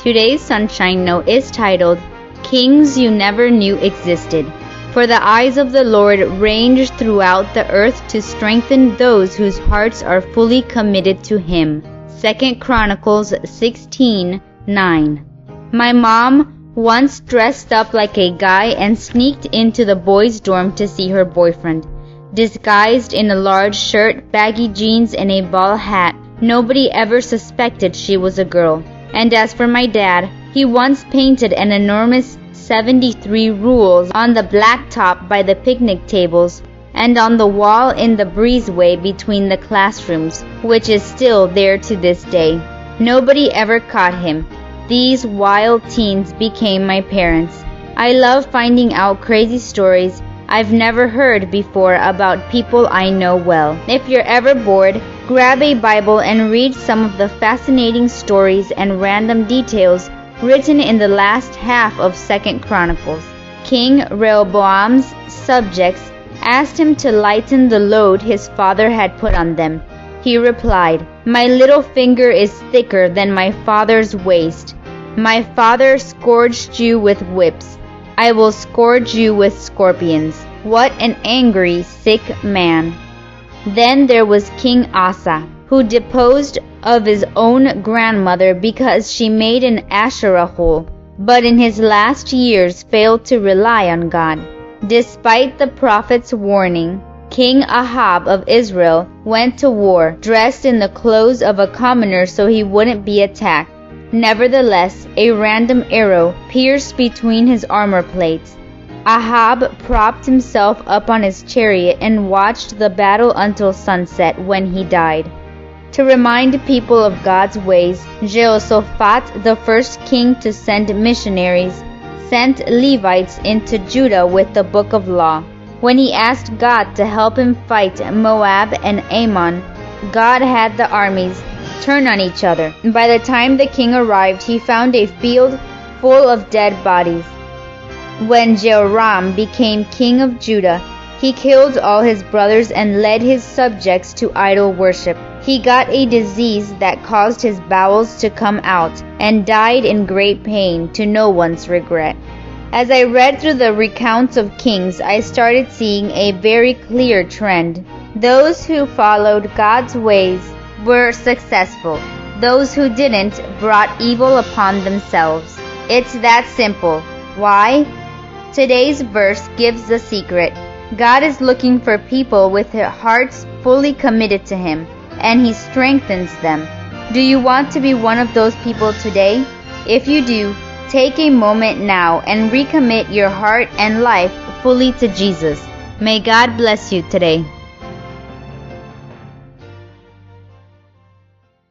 Today's Sunshine Note is titled, Kings You Never Knew Existed. For the eyes of the Lord range throughout the earth to strengthen those whose hearts are fully committed to Him. 2 Chronicles 16:9. My mom once dressed up like a guy and sneaked into the boys' dorm to see her boyfriend. Disguised in a large shirt, baggy jeans, and a ball hat, nobody ever suspected she was a girl. And as for my dad, he once painted an enormous 73 rules on the blacktop by the picnic tables and on the wall in the breezeway between the classrooms, which is still there to this day. Nobody ever caught him. These wild teens became my parents. I love finding out crazy stories I've never heard before about people I know well. If you're ever bored, grab a Bible and read some of the fascinating stories and random details written in the last half of 2 Chronicles. King Rehoboam's subjects asked him to lighten the load his father had put on them. He replied, "My little finger is thicker than my father's waist. My father scourged you with whips. I will scourge you with scorpions." What an angry, sick man. Then there was King Asa, who deposed of his own grandmother because she made an Asherah hole, but in his last years failed to rely on God. Despite the prophet's warning, King Ahab of Israel went to war dressed in the clothes of a commoner so he wouldn't be attacked. Nevertheless, a random arrow pierced between his armor plates. Ahab propped himself up on his chariot and watched the battle until sunset, when he died. To remind people of God's ways, Jehoshaphat, the first king to send missionaries, sent Levites into Judah with the Book of Law. When he asked God to help him fight Moab and Ammon, God had the armies turn on each other. By the time the king arrived, he found a field full of dead bodies. When Jehoram became king of Judah, he killed all his brothers and led his subjects to idol worship. He got a disease that caused his bowels to come out and died in great pain, to no one's regret. As I read through the recounts of kings, I started seeing a very clear trend. Those who followed God's ways were successful. Those who didn't brought evil upon themselves. It's that simple. Why? Today's verse gives the secret. God is looking for people with their hearts fully committed to Him, and He strengthens them. Do you want to be one of those people today? If you do, take a moment now and recommit your heart and life fully to Jesus. May God bless you today.